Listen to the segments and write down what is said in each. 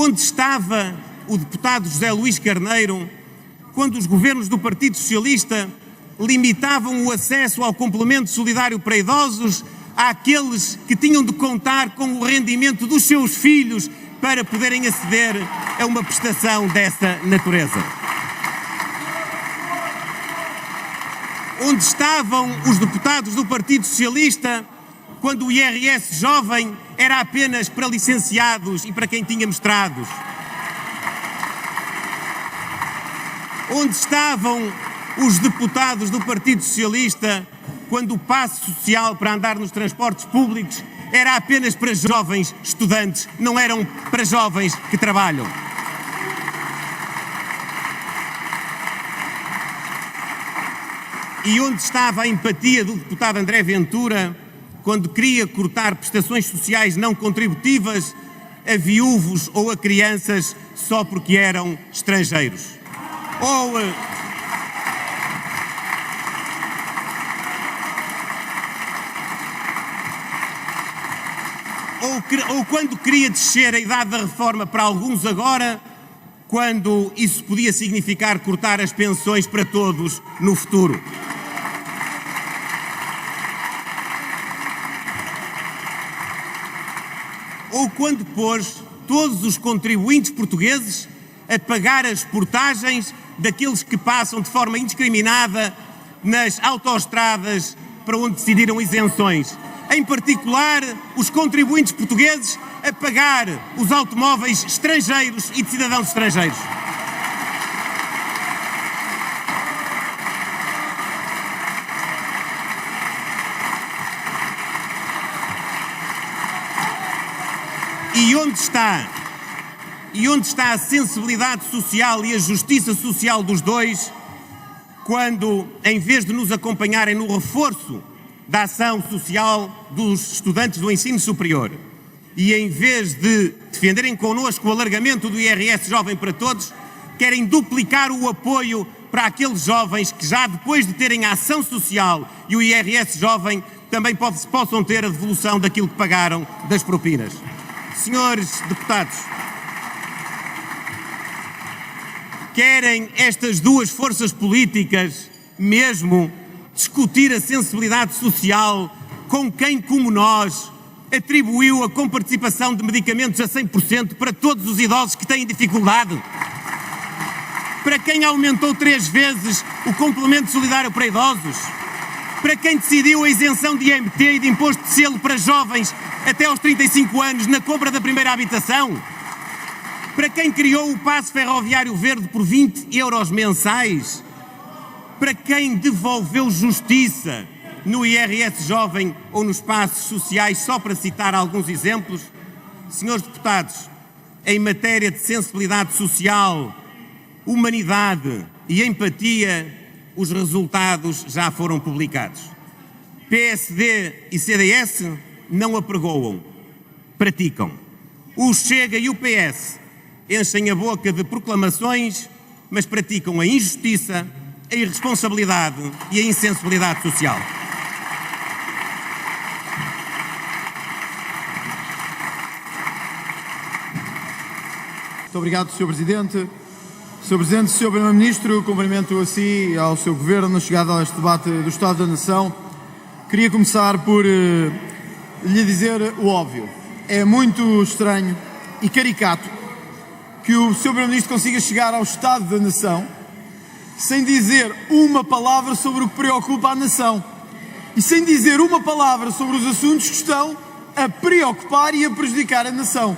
Onde estava o deputado José Luís Carneiro quando os governos do Partido Socialista limitavam o acesso ao complemento solidário para idosos àqueles que tinham de contar com o rendimento dos seus filhos para poderem aceder a uma prestação dessa natureza? Onde estavam os deputados do Partido Socialista quando o IRS jovem era apenas para licenciados e para quem tinha mestrados? Onde estavam os deputados do Partido Socialista quando o passe social para andar nos transportes públicos era apenas para jovens estudantes, não eram para jovens que trabalham? E onde estava a empatia do deputado André Ventura quando queria cortar prestações sociais não contributivas a viúvos ou a crianças só porque eram estrangeiros? Ou quando queria descer a idade da reforma para alguns agora, quando isso podia significar cortar as pensões para todos no futuro? Ou quando pôs todos os contribuintes portugueses a pagar as portagens daqueles que passam de forma indiscriminada nas autoestradas para onde decidiram isenções. Em particular, os contribuintes portugueses a pagar os automóveis estrangeiros e de cidadãos estrangeiros. E onde está a sensibilidade social e a justiça social dos dois, quando, em vez de nos acompanharem no reforço da ação social dos estudantes do ensino superior e em vez de defenderem connosco o alargamento do IRS jovem para todos, querem duplicar o apoio para aqueles jovens que já depois de terem a ação social e o IRS jovem também possam ter a devolução daquilo que pagaram das propinas. Senhores deputados, querem estas duas forças políticas mesmo discutir a sensibilidade social com quem, como nós, atribuiu a comparticipação de medicamentos a 100% para todos os idosos que têm dificuldade? Para quem aumentou 3 vezes o complemento solidário para idosos? Para quem decidiu a isenção de IMT e de imposto de selo para jovens até aos 35 anos na compra da primeira habitação? Para quem criou o passe ferroviário verde por 20 € mensais? Para quem devolveu justiça no IRS jovem ou nos passos sociais, só para citar alguns exemplos? Senhores deputados, em matéria de sensibilidade social, humanidade e empatia, os resultados já foram publicados. PSD e CDS não apregoam, praticam. O Chega e o PS enchem a boca de proclamações, mas praticam a injustiça, a irresponsabilidade e a insensibilidade social. Muito obrigado, Sr. Presidente. Sr. Presidente, Sr. Primeiro-Ministro, cumprimento a si e ao seu Governo na chegada a este debate do Estado da Nação. Queria começar por lhe dizer o óbvio. É muito estranho e caricato que o Sr. Primeiro-Ministro consiga chegar ao Estado da Nação sem dizer uma palavra sobre o que preocupa a nação e sem dizer uma palavra sobre os assuntos que estão a preocupar e a prejudicar a nação.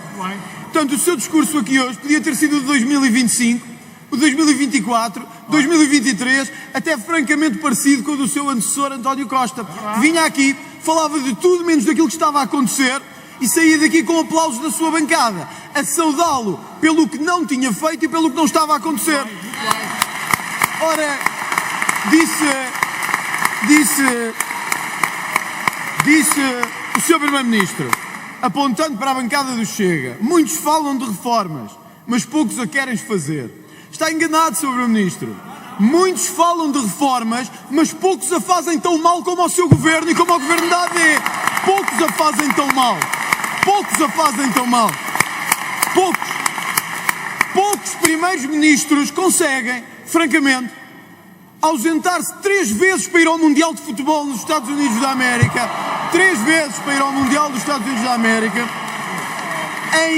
Portanto, o seu discurso aqui hoje podia ter sido o de 2025, o de 2024, 2023, até francamente parecido com o do seu antecessor António Costa. Vinha aqui, falava de tudo menos daquilo que estava a acontecer e saía daqui com aplausos da sua bancada, a saudá-lo pelo que não tinha feito e pelo que não estava a acontecer. Ora, disse o Sr. Primeiro-Ministro, apontando para a bancada do Chega, muitos falam de reformas, mas poucos a querem fazer. Está enganado, Sr. Primeiro-Ministro. Muitos falam de reformas, mas poucos a fazem tão mal como o seu Governo e como o Governo da AD. Poucos a fazem tão mal. Poucos a fazem tão mal. Poucos. primeiros ministros conseguem, francamente, ausentar-se 3 vezes para ir ao Mundial de Futebol nos Estados Unidos da América, 3 vezes para ir ao Mundial dos Estados Unidos da América,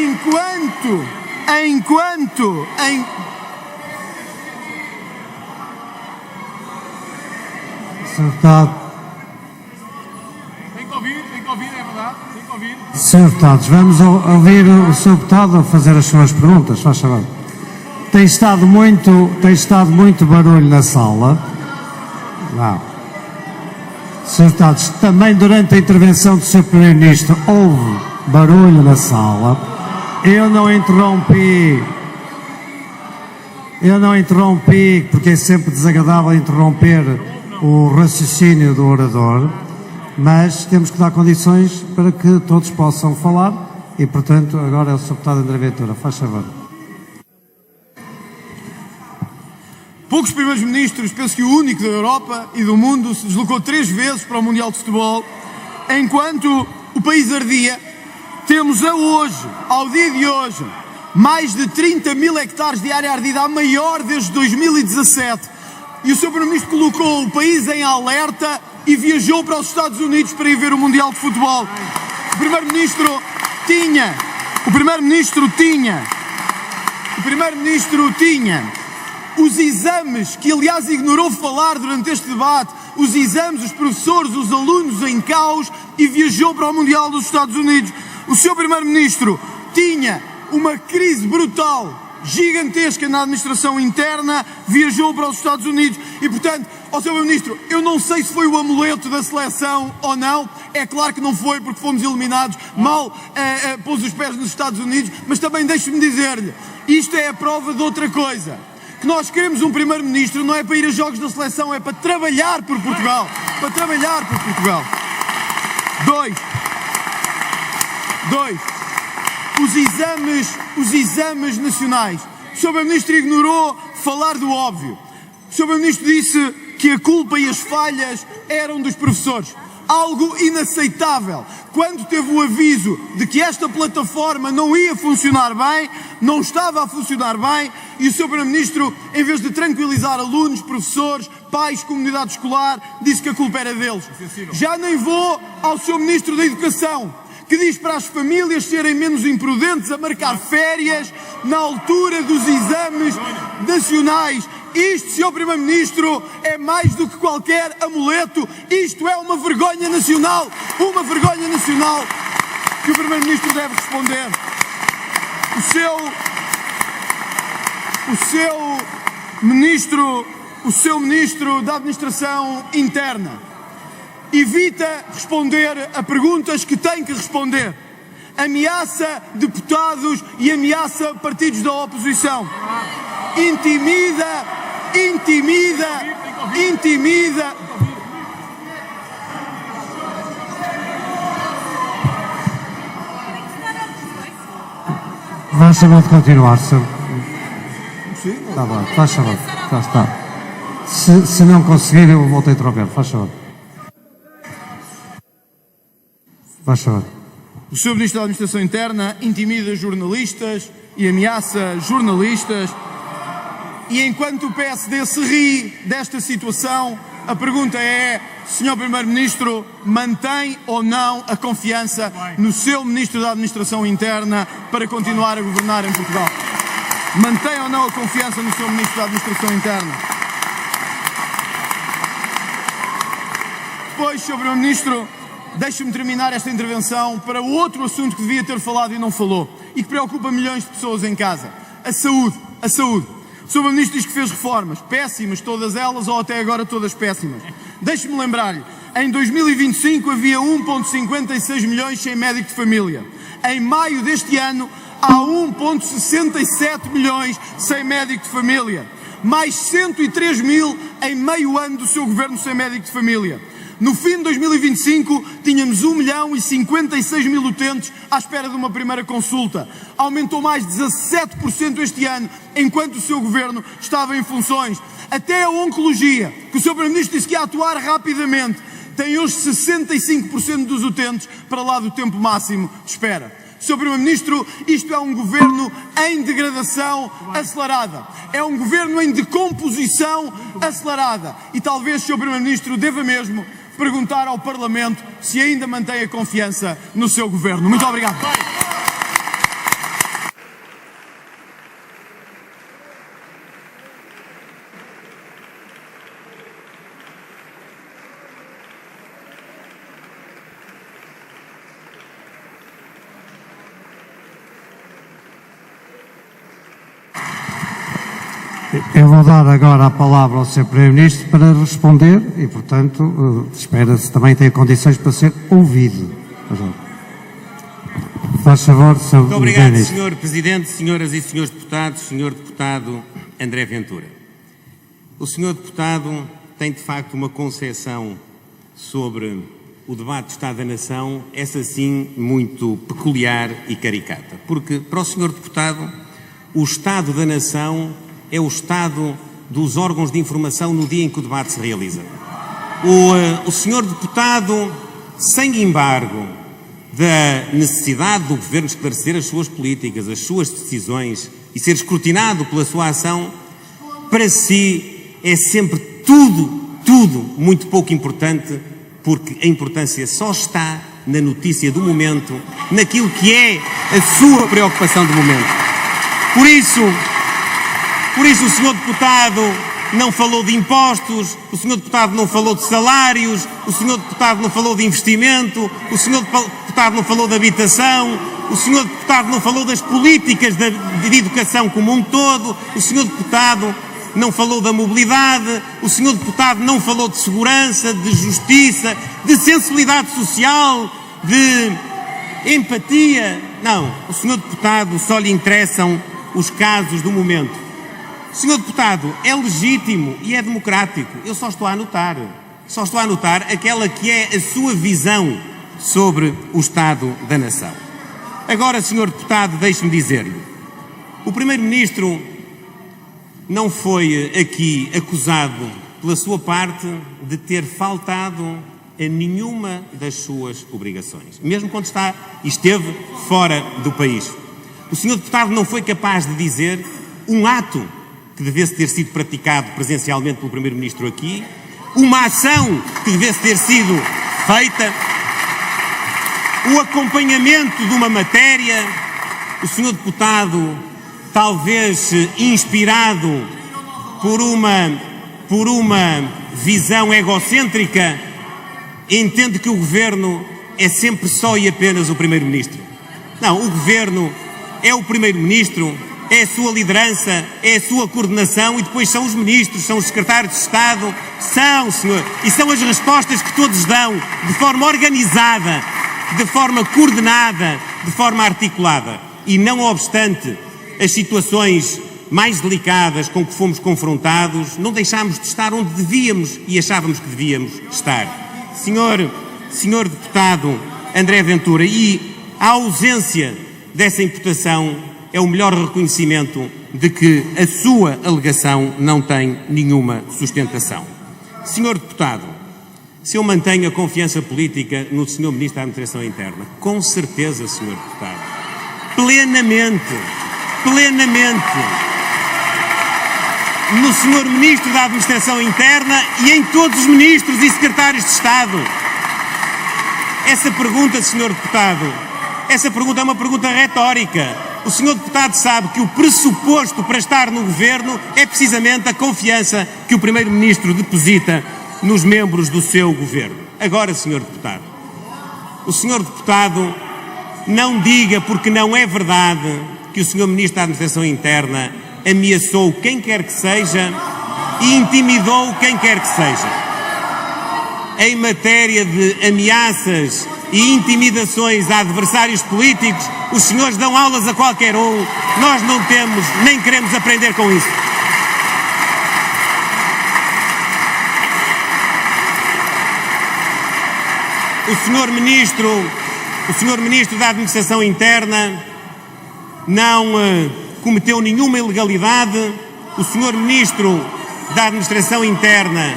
enquanto Sr. Deputado. Tem que ouvir, é verdade, tem que ouvir. Sr. Deputados, vamos ouvir o Sr. Deputado a fazer as suas perguntas, faz favor. Tem estado muito barulho na sala. Não. Sr. Deputados, também durante a intervenção do Sr. Primeiro-Ministro houve barulho na sala. Eu não interrompi porque é sempre desagradável interromper o raciocínio do orador, mas temos que dar condições para que todos possam falar e, portanto, agora é o Sr. Deputado André Ventura. Faz favor. Poucos primeiros-ministros, penso que o único da Europa e do mundo, se deslocou 3 vezes para o Mundial de Futebol, enquanto o país ardia. Temos ao dia de hoje, mais de 30 mil hectares de área ardida, a maior desde 2017. E o Sr. Primeiro-Ministro colocou o país em alerta e viajou para os Estados Unidos para ir ver o Mundial de Futebol. O Primeiro-Ministro tinha os exames, que aliás ignorou falar durante este debate, os exames, os professores, os alunos em caos, e viajou para o Mundial dos Estados Unidos. O Sr. Primeiro-Ministro tinha uma crise brutal, gigantesca na administração interna, viajou para os Estados Unidos e, portanto, ao Sr. Primeiro-Ministro, eu não sei se foi o amuleto da seleção ou não, é claro que não foi porque fomos eliminados, mal pôs os pés nos Estados Unidos, mas também deixe-me dizer-lhe, isto é a prova de outra coisa, que nós queremos um Primeiro-Ministro, não é para ir a jogos da seleção, é para trabalhar por Portugal, para trabalhar por Portugal. 2. Os exames nacionais. O Sr. Primeiro-Ministro ignorou falar do óbvio. O Sr. Primeiro-Ministro disse que a culpa e as falhas eram dos professores. Algo inaceitável. Quando teve o aviso de que esta plataforma não ia funcionar bem, não estava a funcionar bem, e o Sr. Primeiro-Ministro, em vez de tranquilizar alunos, professores, pais, comunidade escolar, disse que a culpa era deles. Já nem vou ao Sr. Ministro da Educação, que diz para as famílias serem menos imprudentes a marcar férias na altura dos exames nacionais. Isto, Sr. Primeiro-Ministro, é mais do que qualquer amuleto. Isto é uma vergonha nacional que o Primeiro-Ministro deve responder. O seu Ministro da Administração Interna evita responder a perguntas que tem que responder. Ameaça deputados e ameaça partidos da oposição. Intimida. Faz favor de continuar, Sr. Está bem, faz favor. Já está. Se não conseguir, eu volto a interromper. Faz favor. Faz favor. O Sr. Ministro da Administração Interna intimida jornalistas e ameaça jornalistas. E enquanto o PSD se ri desta situação, a pergunta é: Sr. Primeiro-Ministro mantém ou não a confiança no seu Ministro da Administração Interna para continuar a governar em Portugal? Mantém ou não a confiança no seu Ministro da Administração Interna? Depois, Sr. Primeiro-Ministro, deixe-me terminar esta intervenção para outro assunto que devia ter falado e não falou, e que preocupa milhões de pessoas em casa: a saúde. O Sr. Primeiro-Ministro diz que fez reformas, péssimas todas elas, ou até agora todas péssimas. Deixe-me lembrar-lhe, em 2025 havia 1,56 milhões sem médico de família. Em maio deste ano há 1,67 milhões sem médico de família. Mais 103 mil em meio ano do seu governo sem médico de família. No fim de 2025, tínhamos 1.056.000 utentes à espera de uma primeira consulta. Aumentou mais 17% este ano, enquanto o seu governo estava em funções. Até a oncologia, que o Sr. Primeiro-Ministro disse que ia atuar rapidamente, tem hoje 65% dos utentes para lá do tempo máximo de espera. Sr. Primeiro-Ministro, isto é um governo em degradação acelerada. É um governo em decomposição acelerada. E talvez, Sr. Primeiro-Ministro, deva mesmo perguntar ao Parlamento se ainda mantém a confiança no seu governo. Muito obrigado. Eu vou dar agora a palavra ao Sr. Primeiro-Ministro para responder e, portanto, espera-se também ter condições para ser ouvido. Faz favor, Sr. Muito obrigado, Primeiro-Ministro. Sr. Presidente, senhoras e senhores deputados, Sr. Deputado André Ventura. O Sr. Deputado tem, de facto, uma concepção sobre o debate do Estado da Nação, essa sim, muito peculiar e caricata. Porque, para o Sr. Deputado, o Estado da Nação é o estado dos órgãos de informação no dia em que o debate se realiza. O senhor deputado, sem embargo da necessidade do Governo esclarecer as suas políticas, as suas decisões e ser escrutinado pela sua ação, para si é sempre tudo muito pouco importante, porque a importância só está na notícia do momento, naquilo que é a sua preocupação do momento. Por isso o Sr. Deputado não falou de impostos, o Sr. Deputado não falou de salários, o Sr. Deputado não falou de investimento, o Sr. Deputado não falou de habitação, o Sr. Deputado não falou das políticas de educação como um todo, o Sr. Deputado não falou da mobilidade, o Sr. Deputado não falou de segurança, de justiça, de sensibilidade social, de empatia. Não, o Sr. Deputado só lhe interessam os casos do momento. Senhor Deputado, é legítimo e é democrático. Eu só estou a anotar aquela que é a sua visão sobre o Estado da Nação. Agora, Senhor Deputado, deixe-me dizer-lhe, o Primeiro-Ministro não foi aqui acusado pela sua parte de ter faltado a nenhuma das suas obrigações, mesmo quando esteve fora do país. O Senhor Deputado não foi capaz de dizer um ato que devesse ter sido praticado presencialmente pelo Primeiro-Ministro aqui, uma ação que devesse ter sido feita, o acompanhamento de uma matéria. O Sr. Deputado, talvez inspirado por uma visão egocêntrica, entende que o Governo é sempre só e apenas o Primeiro-Ministro. Não, o Governo é o Primeiro-Ministro, é a sua liderança, é a sua coordenação e depois são os ministros, são os secretários de Estado, e são as respostas que todos dão de forma organizada, de forma coordenada, de forma articulada. E não obstante as situações mais delicadas com que fomos confrontados, não deixámos de estar onde devíamos e achávamos que devíamos estar. Senhor Deputado André Ventura, e a ausência dessa imputação é o melhor reconhecimento de que a sua alegação não tem nenhuma sustentação. Senhor Deputado, se eu mantenho a confiança política no Sr. Ministro da Administração Interna, com certeza, Senhor Deputado, plenamente, no Sr. Ministro da Administração Interna e em todos os Ministros e Secretários de Estado. Essa pergunta, Senhor Deputado, é uma pergunta retórica. O Sr. Deputado sabe que o pressuposto para estar no Governo é precisamente a confiança que o Primeiro-Ministro deposita nos membros do seu Governo. Agora, Sr. Deputado, o Sr. Deputado não diga, porque não é verdade, que o Sr. Ministro da Administração Interna ameaçou quem quer que seja e intimidou quem quer que seja. Em matéria de ameaças e intimidações a adversários políticos, os senhores dão aulas a qualquer um, nós não temos, nem queremos aprender com isso. O Sr. Ministro da Administração Interna não cometeu nenhuma ilegalidade, o Sr. Ministro da Administração Interna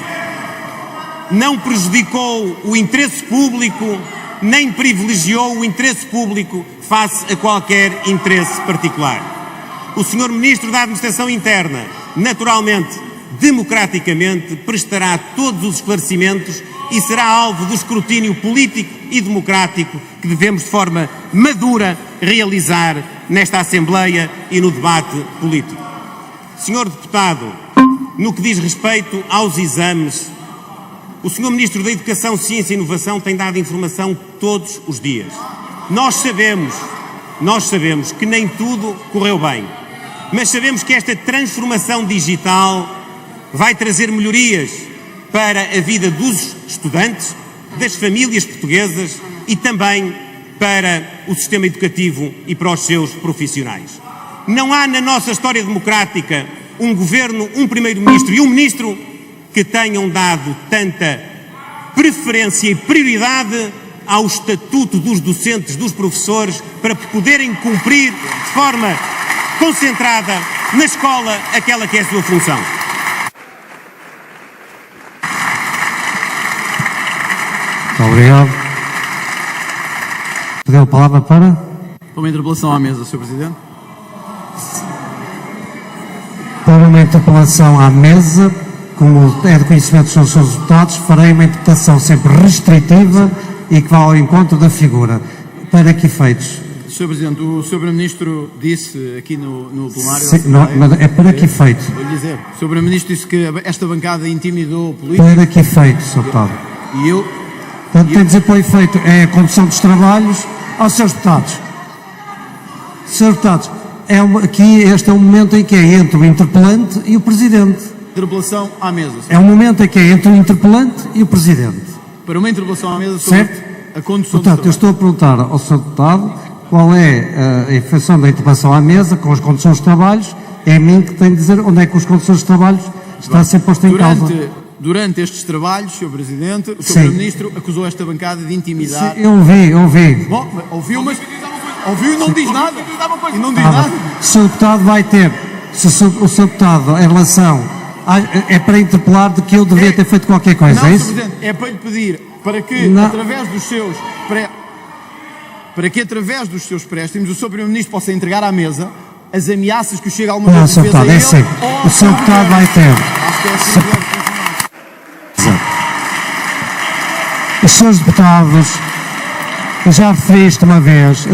não prejudicou o interesse público, nem privilegiou o interesse público face a qualquer interesse particular. O Sr. Ministro da Administração Interna, naturalmente, democraticamente, prestará todos os esclarecimentos e será alvo do escrutínio político e democrático que devemos, de forma madura, realizar nesta Assembleia e no debate político. Senhor Deputado, no que diz respeito aos exames, o Sr. Ministro da Educação, Ciência e Inovação tem dado informação todos os dias. Nós sabemos que nem tudo correu bem, mas sabemos que esta transformação digital vai trazer melhorias para a vida dos estudantes, das famílias portuguesas e também para o sistema educativo e para os seus profissionais. Não há na nossa história democrática um governo, um primeiro-ministro e um ministro que tenham dado tanta preferência e prioridade ao estatuto dos docentes, dos professores, para poderem cumprir de forma concentrada na escola aquela que é a sua função. Muito obrigado. Pediu a palavra para? Uma interpelação à mesa, Sr. Presidente. Para uma interpelação à mesa, como é de conhecimento dos senhores deputados, farei uma interpretação sempre restritiva e que vá ao encontro da figura. Para que efeitos? Sr. Presidente, o Sr. Primeiro-Ministro disse aqui no plenário... Sim, não, mas é para que efeito? Vou-lhe dizer, o Sr. Primeiro-Ministro disse que esta bancada intimidou o político... Para que efeito, Sr. Deputado? E eu... Portanto, tem de dizer para o efeito, é a condução dos trabalhos aos seus deputados. Senhores deputados, aqui este é um momento em que é entre o interpelante e o Presidente. Interpelação à mesa. É um momento em que é entre o interpelante e o Presidente. Para uma interpelação à mesa sobre Certo? a condução Portanto, eu dos estou a perguntar ao Sr. Deputado qual é a efeição da interpelação à mesa com as condições de trabalhos. É a mim que tem de dizer onde é que as condições de trabalhos está a ser posto em causa. Durante estes trabalhos, Sr. Presidente, o Sr. Sim. Primeiro-Ministro acusou esta bancada de intimidar... Eu ouvi. Bom, ouviu, mas... Ouviu e não diz nada. E não diz nada. Se o deputado vai ter, se o Sr. Deputado, em relação, é para interpelar de que eu deveria ter feito qualquer coisa, Não, é Sr. isso? Presidente, é para lhe pedir para que, Não. através dos seus... Para que, através dos seus préstimos, o Sr. Primeiro-Ministro possa entregar à mesa as ameaças que o Chega alguma Não, vez Sr. fez a Deputado, é ele... assim. ou O Sr. Deputado vai ter. Acho que é assim que deve funcionar. Os senhores deputados, eu já referi isto uma vez,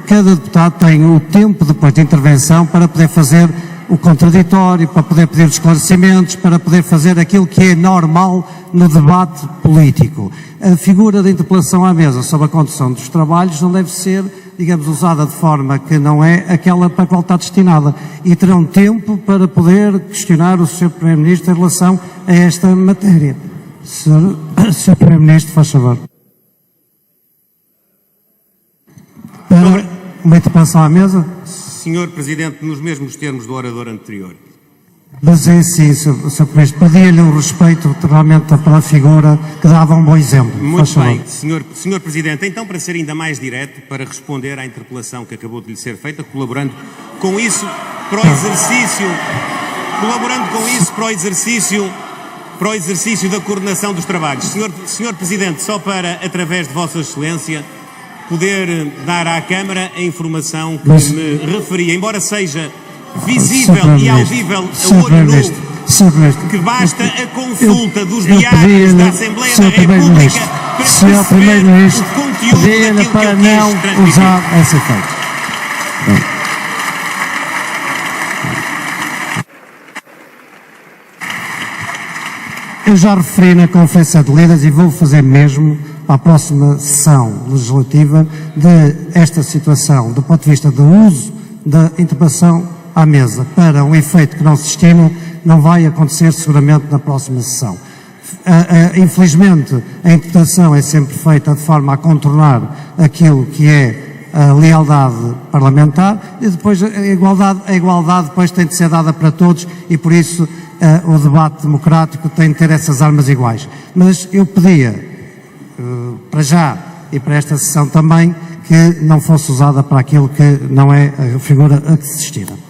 cada deputado tem o tempo depois de intervenção para poder fazer o contraditório, para poder pedir os esclarecimentos, para poder fazer aquilo que é normal no debate político. A figura da interpelação à mesa sobre a condução dos trabalhos não deve ser, digamos, usada de forma que não é aquela para a qual está destinada. E terão tempo para poder questionar o Sr. Primeiro-Ministro em relação a esta matéria. Sr. Primeiro-Ministro, faz favor. Para uma interpelação à mesa? Senhor Presidente, nos mesmos termos do orador anterior. Mas é assim, Sr. Primeiro-Ministro, pedia-lhe um respeito realmente pela figura que dava um bom exemplo. Muito bem, Senhor Presidente, então para ser ainda mais direto, para responder à interpelação que acabou de lhe ser feita, colaborando com isso para o exercício da coordenação dos trabalhos. Senhor Presidente, só para, através de Vossa Excelência, poder dar à Câmara a informação que me referia, embora seja visível e audível a olho nu, que basta a consulta dos diários da Assembleia da República para perceber o conteúdo daquilo que eu quis transmitir. Usar essa feita. Eu já referi na Conferência de Líderes e vou fazer mesmo para a próxima sessão legislativa de esta situação, do ponto de vista do uso da interpelação à mesa, para um efeito que não se estima, não vai acontecer seguramente na próxima sessão. Infelizmente, a interpretação é sempre feita de forma a contornar aquilo que é a lealdade parlamentar e depois a igualdade depois tem de ser dada para todos e por isso o debate democrático tem de ter essas armas iguais. Mas eu pedia, para já e para esta sessão também, que não fosse usada para aquilo que não é a figura a que se destina.